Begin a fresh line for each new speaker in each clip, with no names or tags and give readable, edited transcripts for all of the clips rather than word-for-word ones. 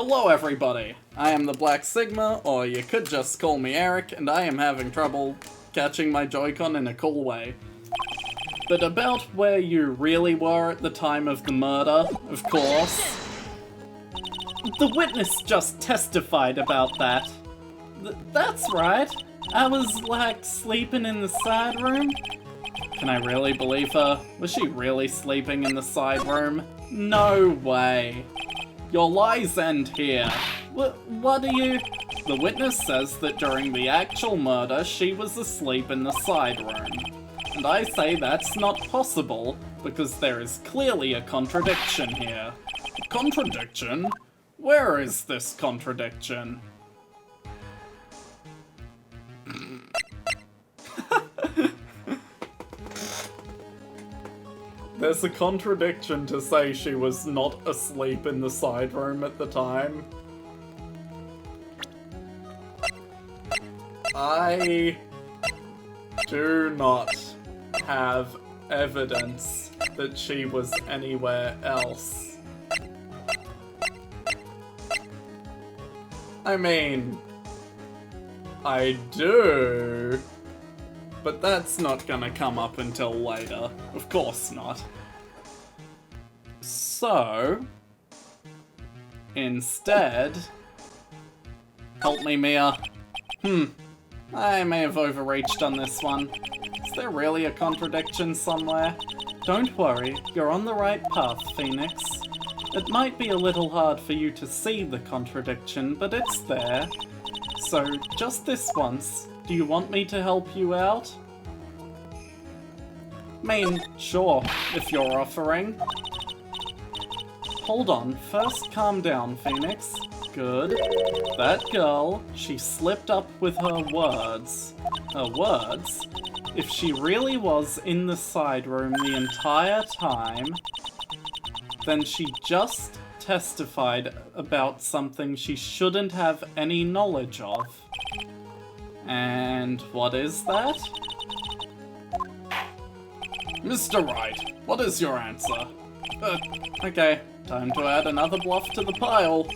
Hello everybody, I am the Black Sigma, or you could just call me Eric, and I am having trouble catching my Joy-Con in a cool way. But about where you really were at the time of the murder, of course. The witness just testified about that. That's right, I was like sleeping in the side room. Can I really believe her? Was she really sleeping in the side room? No way. Your lies end here. What are you... The witness says that during the actual murder, she was asleep in the side room. And I say that's not possible, because there is clearly a contradiction here. Contradiction? Where is this contradiction? There's a contradiction to say she was not asleep in the side room at the time. I do not have evidence that she was anywhere else. I mean, I do. But that's not gonna come up until later. Of course not. So... instead... Help me, Mia. I may have overreached on this one. Is there really a contradiction somewhere? Don't worry, you're on the right path, Phoenix. It might be a little hard for you to see the contradiction, but it's there. So, just this once, do you want me to help you out? I mean, sure, if you're offering. Hold on, first calm down, Phoenix. Good. That girl, she slipped up with her words. Her words? If she really was in the side room the entire time, then she just testified about something she shouldn't have any knowledge of. And what is that? Mr. Wright, what is your answer? Okay, time to add another bluff to the pile.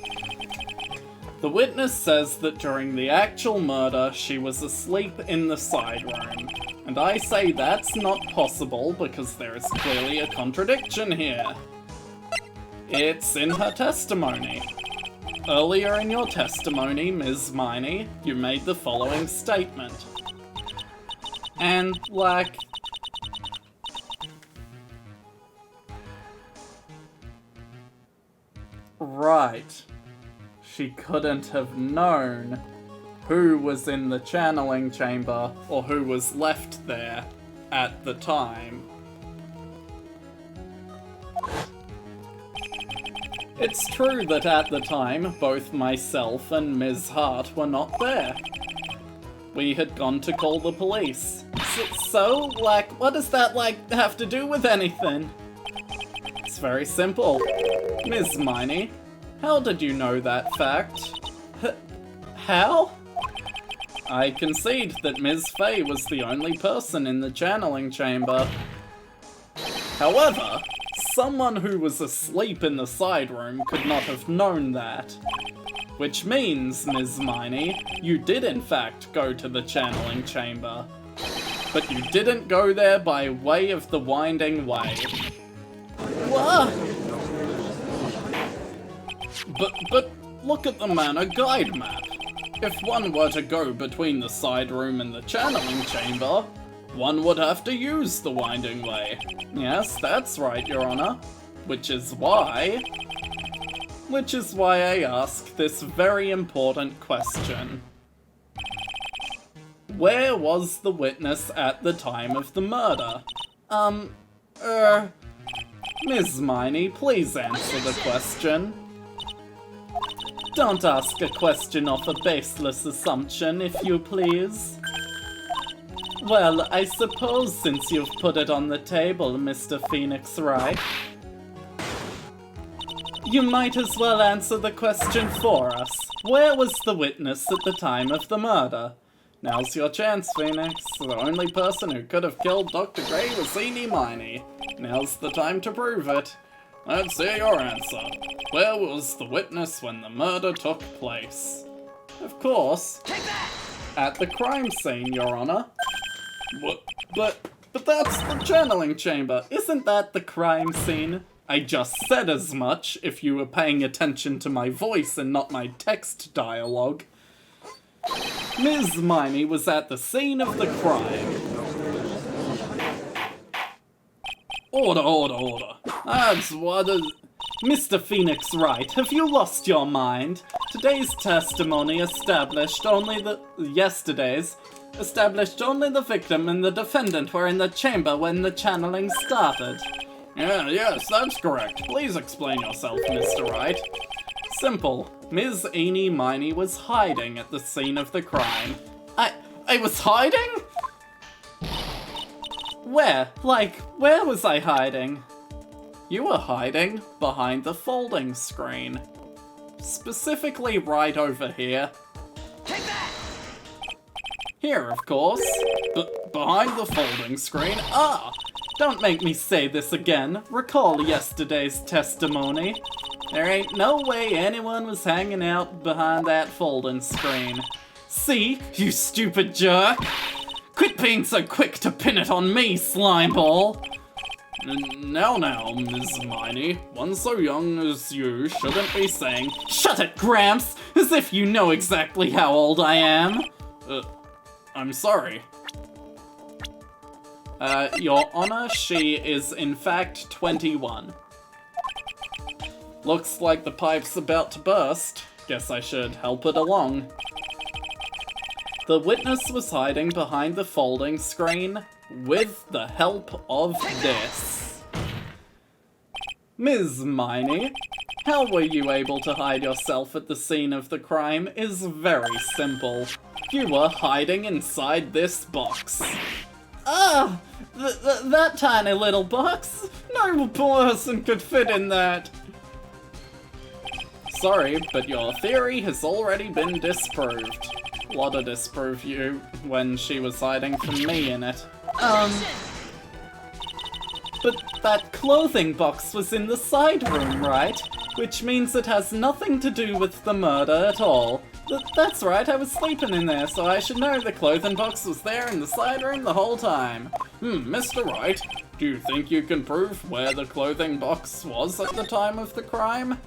The witness says that during the actual murder, she was asleep in the side room. And I say that's not possible because there is clearly a contradiction here. It's in her testimony. Earlier in your testimony, Ms. Miney, you made the following statement. And, like... Right. She couldn't have known who was in the channeling chamber or who was left there at the time. It's true that at the time, both myself and Ms. Hart were not there. We had gone to call the police. So, like, what does that, like, have to do with anything? It's very simple. Ms. Miney, how did you know that fact? How? I concede that Ms. Fey was the only person in the channeling chamber. However, someone who was asleep in the side room could not have known that. Which means, Ms. Miney, you did in fact go to the channeling chamber. But you didn't go there by way of the winding way. What? But look at the Manor Guide map. If one were to go between the side room and the channeling chamber, one would have to use the winding way. Yes, that's right, Your Honor. Which is why I ask this very important question. Where was the witness at the time of the murder? Ms. Miney, please answer the question. Don't ask a question off a baseless assumption, if you please. Well, I suppose since you've put it on the table, Mr. Phoenix Wright, you might as well answer the question for us. Where was the witness at the time of the murder? Now's your chance, Phoenix. The only person who could have killed Dr. Gray was Eenie Miney. Now's the time to prove it. Let's hear your answer. Where was the witness when the murder took place? Of course. At the crime scene, Your Honor. What? But that's the channeling chamber. Isn't that the crime scene? I just said as much if you were paying attention to my voice and not my text dialogue. Ms. Miney was at the scene of the crime. Order. That's what is... Mr. Phoenix Wright, have you lost your mind? Yesterday's established only the victim and the defendant were in the chamber when the channeling started. Yes, that's correct. Please explain yourself, Mr. Wright. Simple. Ms. Eenie Miney was hiding at the scene of the crime. I was hiding? Where? Like, where was I hiding? You were hiding behind the folding screen. Specifically right over here. Take that! Here, of course. Behind the folding screen. Ah! Don't make me say this again. Recall yesterday's testimony. There ain't no way anyone was hanging out behind that folding screen. See, you stupid jerk! Quit being so quick to pin it on me, slimeball! Now, Ms. Miney, one so young as you shouldn't be saying, "Shut it, Gramps!" As if you know exactly how old I am! I'm sorry. Your Honor, she is in fact 21. Looks like the pipe's about to burst. Guess I should help it along. The witness was hiding behind the folding screen with the help of this. Ms. Miney, how were you able to hide yourself at the scene of the crime is very simple. You were hiding inside this box. Ah! That tiny little box? No person could fit in that. Sorry, but your theory has already been disproved. Lotta disproved you when she was hiding from me in it. But that clothing box was in the side room, right? Which means it has nothing to do with the murder at all. That's right, I was sleeping in there, so I should know the clothing box was there in the side room the whole time. Mr. Wright, do you think you can prove where the clothing box was at the time of the crime?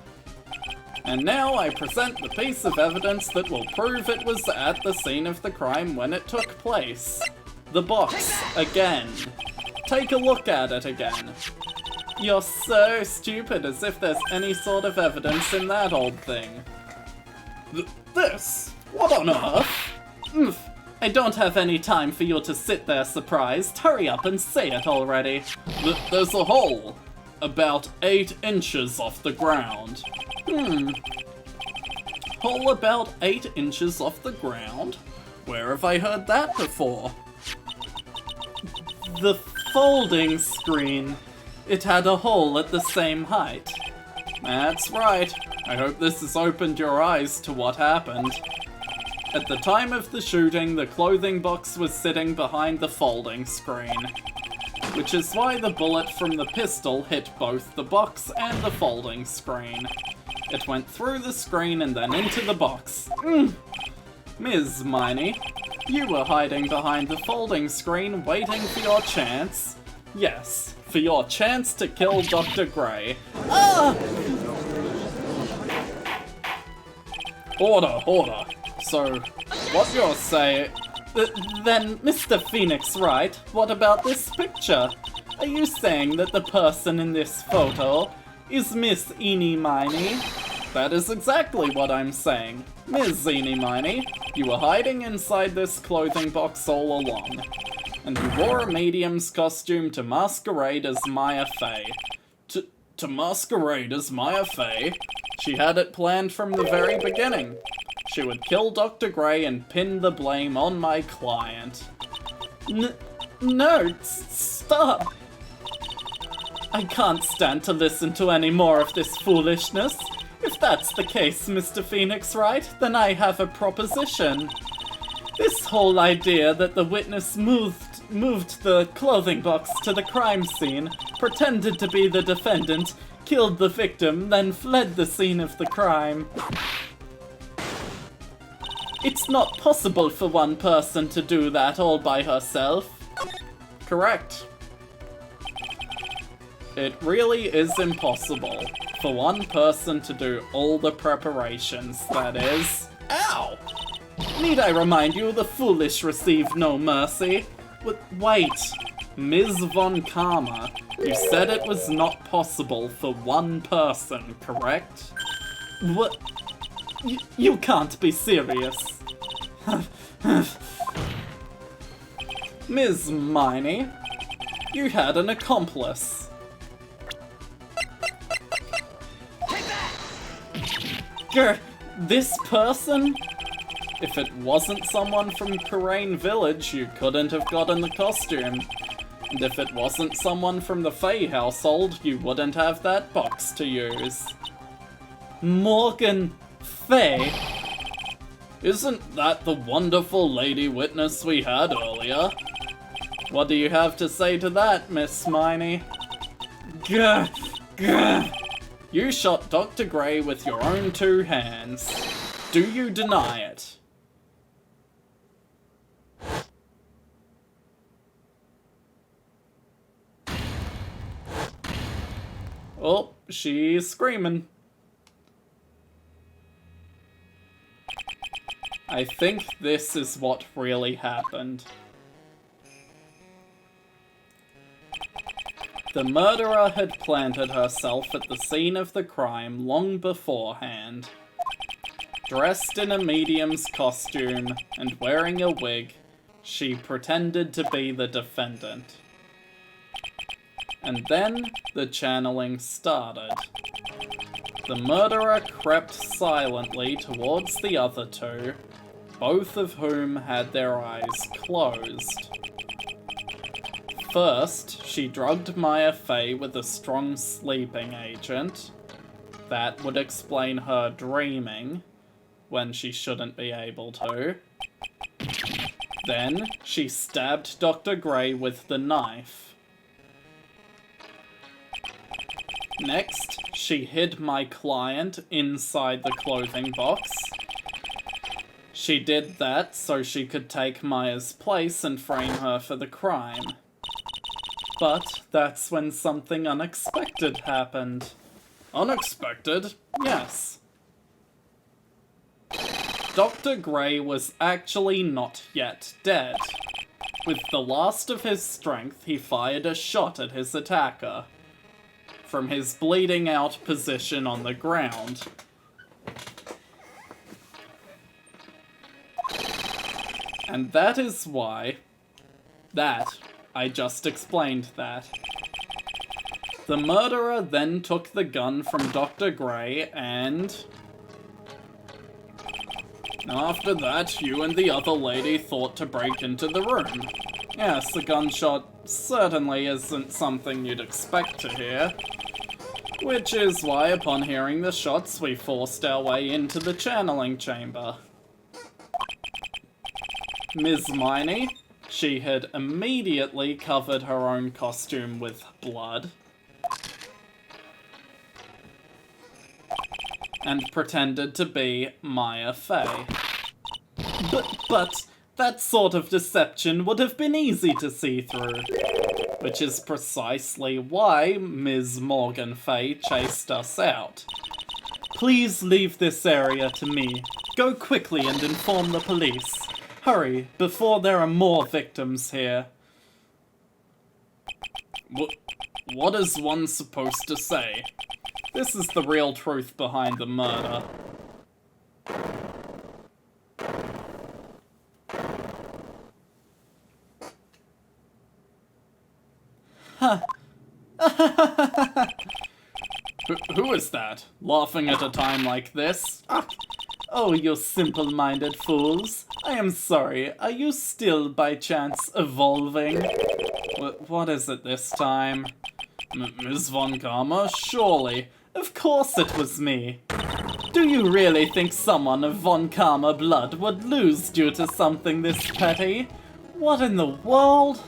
And now I present the piece of evidence that will prove it was at the scene of the crime when it took place. The box, again. Take a look at it again. You're so stupid, as if there's any sort of evidence in that old thing. This? What on earth? I don't have any time for you to sit there surprised. Hurry up and say it already. There's a hole. About 8 inches off the ground. Hole about 8 inches off the ground? Where have I heard that before? The folding screen. It had a hole at the same height. That's right. I hope this has opened your eyes to what happened. At the time of the shooting, the clothing box was sitting behind the folding screen, which is why the bullet from the pistol hit both the box and the folding screen. It went through the screen and then into the box. Ms. Miney, you were hiding behind the folding screen waiting for your chance. Yes, for your chance to kill Dr. Gray. Ah! Order. So, what you're saying... Then, Mr. Phoenix Wright, what about this picture? Are you saying that the person in this photo is Miss Eenie Miney? That is exactly what I'm saying. Ms. Eenie Miney, you were hiding inside this clothing box all along. And you wore a medium's costume to masquerade as Maya Fey. To masquerade as Maya Fey? She had it planned from the very beginning. She would kill Dr. Gray and pin the blame on my client. No, stop! I can't stand to listen to any more of this foolishness. If that's the case, Mr. Phoenix Wright, then I have a proposition. This whole idea that the witness moved the clothing box to the crime scene, pretended to be the defendant, killed the victim, then fled the scene of the crime. It's not possible for one person to do that all by herself. Correct. It really is impossible for one person to do all the preparations, that is. Ow! Need I remind you, the foolish receive no mercy? Wait, Ms. Von Karma, you said it was not possible for one person, correct? What? You can't be serious. Ms. Miney, you had an accomplice. Grr, this person? If it wasn't someone from Karain Village, you couldn't have gotten the costume. And if it wasn't someone from the Fae household, you wouldn't have that box to use. Morgan Fae? Isn't that the wonderful lady witness we had earlier? What do you have to say to that, Miss Miney? Gah! Gah! You shot Dr. Gray with your own 2 hands. Do you deny it? Oh, she's screaming. I think this is what really happened. The murderer had planted herself at the scene of the crime long beforehand. Dressed in a medium's costume and wearing a wig, she pretended to be the defendant. And then the channeling started. The murderer crept silently towards the other 2, both of whom had their eyes closed. First, she drugged Maya Fey with a strong sleeping agent. That would explain her dreaming, when she shouldn't be able to. Then, she stabbed Dr. Gray with the knife. Next, she hid my client inside the clothing box. She did that so she could take Maya's place and frame her for the crime. But that's when something unexpected happened. Unexpected? Yes. Dr. Gray was actually not yet dead. With the last of his strength, he fired a shot at his attacker from his bleeding out position on the ground. And that is why... I just explained that. The murderer then took the gun from Dr. Gray and... After that, you and the other lady thought to break into the room. Yes, a gunshot certainly isn't something you'd expect to hear. Which is why, upon hearing the shots, we forced our way into the channeling chamber. Ms. Miney, she had immediately covered her own costume with blood. And pretended to be Maya Fey. But that sort of deception would have been easy to see through. Which is precisely why Ms. Morgan Fey chased us out. Please leave this area to me. Go quickly and inform the police. Hurry, before there are more victims here. What is one supposed to say? This is the real truth behind the murder. Huh. Who is that? Laughing at a time like this? Oh, you simple-minded fools. I am sorry, are you still, by chance, evolving? What is it this time? Ms. Von Karma? Surely. Of course it was me. Do you really think someone of Von Karma blood would lose due to something this petty? What in the world?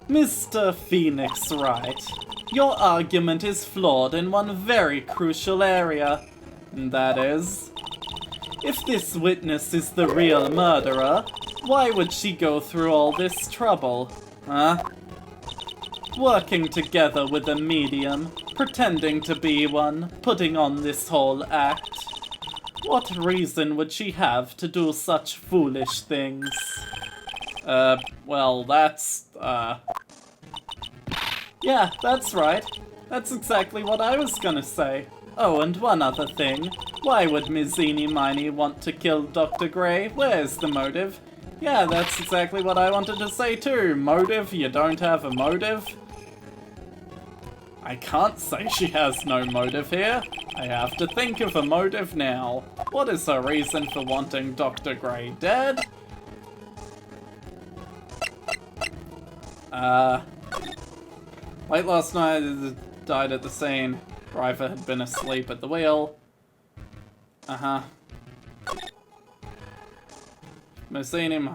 Mr. Phoenix Wright, Your argument is flawed in one very crucial area. And that is, if this witness is the real murderer, why would she go through all this trouble? Huh? Working together with a medium, pretending to be one, putting on this whole act. What reason would she have to do such foolish things? Well, that's, yeah, that's right. That's exactly what I was gonna say. Oh, and one other thing. Why would Ms. Eenie Meenie want to kill Dr. Gray? Where's the motive? Yeah, that's exactly what I wanted to say too. Motive? You don't have a motive? I can't say she has no motive here. I have to think of a motive now. What is her reason for wanting Dr. Gray dead? Late last night, died at the scene. Driver had been asleep at the wheel. Uh-huh. Missing him.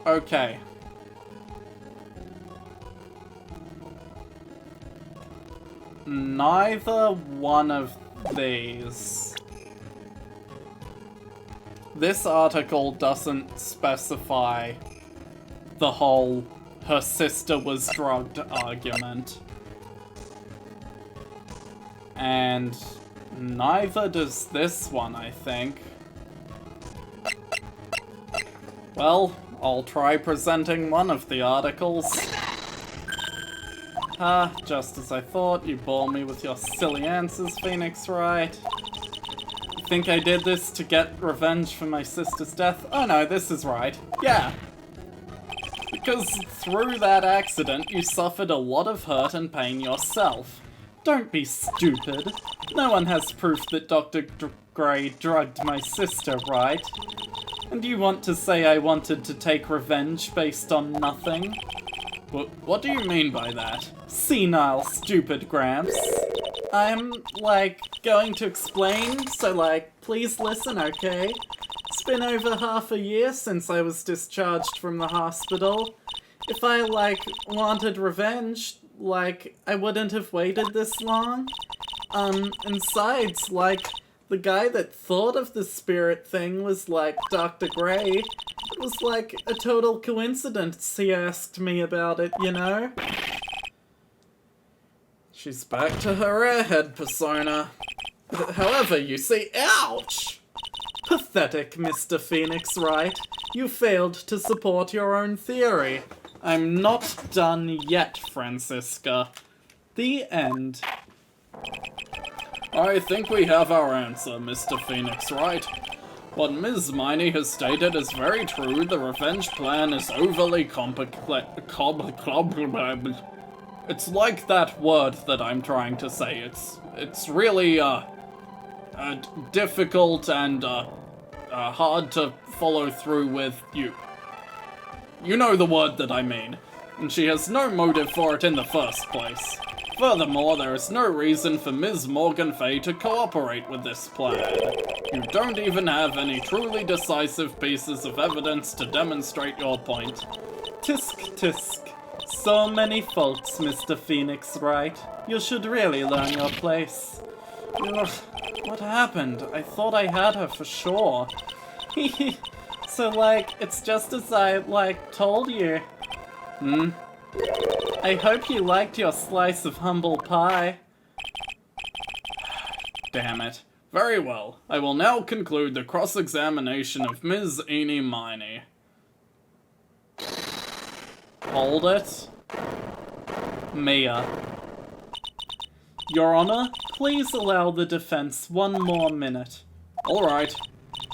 Okay. Neither one of these. This article doesn't specify the whole her sister was drugged argument. And neither does this one, I think. Well, I'll try presenting one of the articles. Ah, just as I thought, you bore me with your silly answers, Phoenix Wright. You think I did this to get revenge for my sister's death? Oh no, this is right. Yeah. Because through that accident, you suffered a lot of hurt and pain yourself. Don't be stupid. No one has proof that Dr. Gray drugged my sister, right? And you want to say I wanted to take revenge based on nothing? What do you mean by that? Senile, stupid Gramps. I'm, going to explain, so, please listen, okay? It's been over half a year since I was discharged from the hospital. If I, wanted revenge, I wouldn't have waited this long. And besides, the guy that thought of the spirit thing was, Dr. Gray. It was, a total coincidence he asked me about it, you know? She's back to her airhead persona. However, you see, ouch! Pathetic, Mr. Phoenix Wright. You failed to support your own theory. I'm not done yet, Francisca. The end. I think we have our answer, Mr. Phoenix Wright. What Ms. Meenie has stated is very true. The revenge plan is overly It's like that word that I'm trying to say. It's really, difficult and, hard to follow through with. You know the word that I mean. And she has no motive for it in the first place. Furthermore, there is no reason for Ms. Morgan Fay to cooperate with this plan. You don't even have any truly decisive pieces of evidence to demonstrate your point. Tisk tisk. So many faults, Mr. Phoenix Wright. You should really learn your place. Ugh, what happened? I thought I had her for sure. So, it's just as I, told you. I hope you liked your slice of humble pie. Damn it. Very well. I will now conclude the cross-examination of Ms. Eenie Meenie. Hold it. Mia. Your Honor, please allow the defense one more minute. Alright.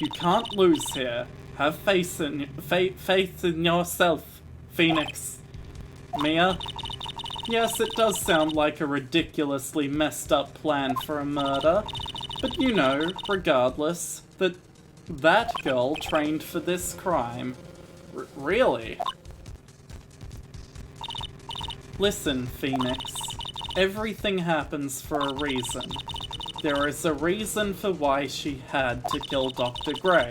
You can't lose here. Have faith in yourself, Phoenix. Mia? Yes, it does sound like a ridiculously messed up plan for a murder, but you know, regardless, that girl trained for this crime. Really? Listen, Phoenix. Everything happens for a reason. There is a reason for why she had to kill Dr. Gray.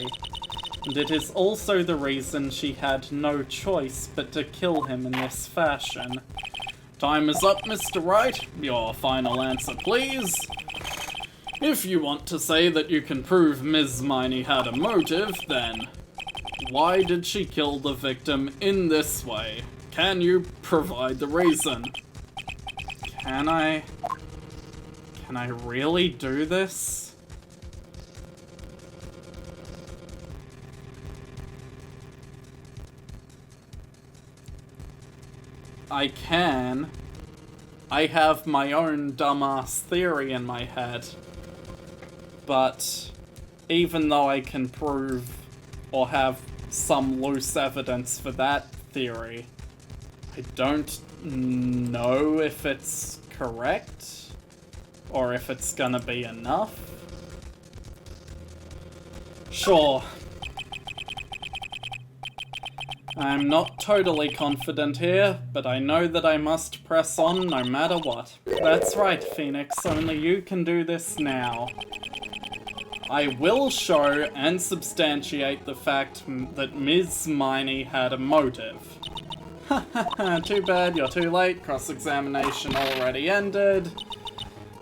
And it is also the reason she had no choice but to kill him in this fashion. Time is up, Mr. Wright. Your final answer, please. If you want to say that you can prove Ms. Miney had a motive, then why did she kill the victim in this way? Can you provide the reason? Can I really do this? I can. I have my own dumbass theory in my head. But even though I can prove or have some loose evidence for that theory, I don't know if it's correct or if it's gonna be enough. Sure. I'm not totally confident here, but I know that I must press on no matter what. That's right, Phoenix, only you can do this now. I will show and substantiate the fact that Ms. Miney had a motive. Hahaha, too bad you're too late, cross-examination already ended.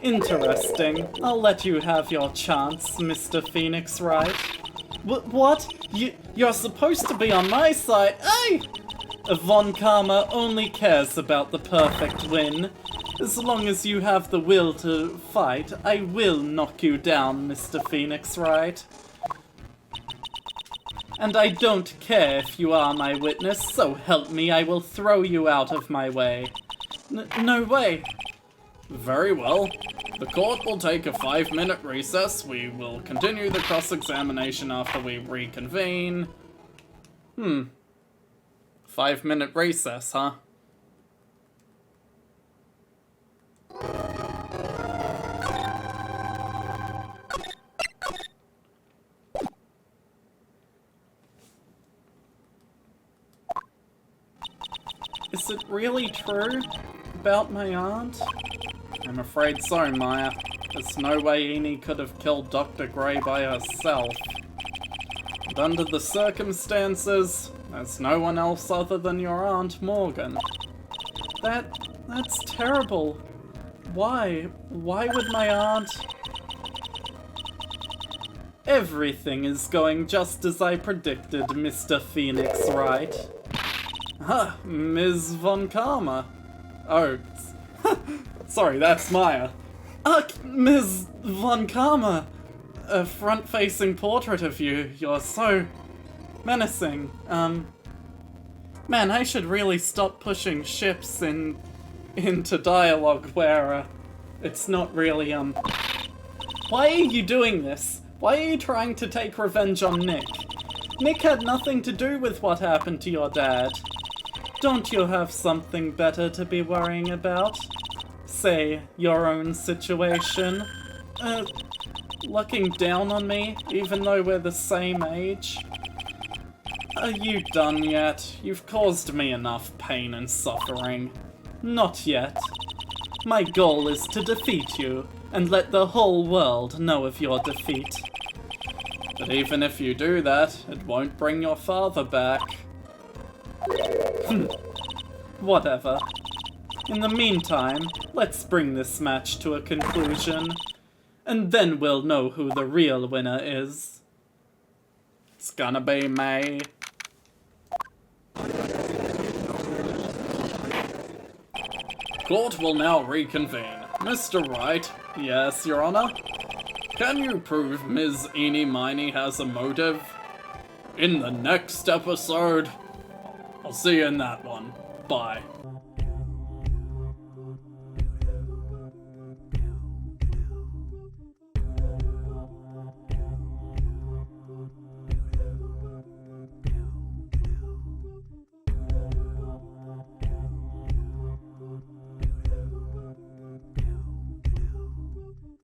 Interesting. I'll let you have your chance, Mr. Phoenix Wright. What? You're supposed to be on my side. Hey! Von Karma only cares about the perfect win. As long as you have the will to fight, I will knock you down, Mr. Phoenix Wright. And I don't care if you are my witness, so help me, I will throw you out of my way. No way. Very well. The court will take a 5-minute recess. We will continue the cross-examination after we reconvene. 5-minute recess, huh? Is it really true about my aunt? I'm afraid so, Maya. There's no way Enid could have killed Dr. Gray by herself. And under the circumstances, there's no one else other than your Aunt Morgan. That's terrible. Why? Why would my aunt... Everything is going just as I predicted, Mr. Phoenix Wright. Huh, Ms. Von Karma. Oh, sorry, that's Maya. Ms. Von Karma! A front-facing portrait of you. You're so menacing. Man, I should really stop pushing ships into dialogue where, it's not really, Why are you doing this? Why are you trying to take revenge on Nick? Nick had nothing to do with what happened to your dad. Don't you have something better to be worrying about? Say, your own situation? Looking down on me, even though we're the same age? Are you done yet? You've caused me enough pain and suffering. Not yet. My goal is to defeat you, and let the whole world know of your defeat. But even if you do that, it won't bring your father back. Whatever. In the meantime, let's bring this match to a conclusion, and then we'll know who the real winner is. It's gonna be me. Court will now reconvene. Mr. Wright. Yes, Your Honor? Can you prove Ms. Eenie Miney has a motive? In the next episode. I'll see you in that one. Bye.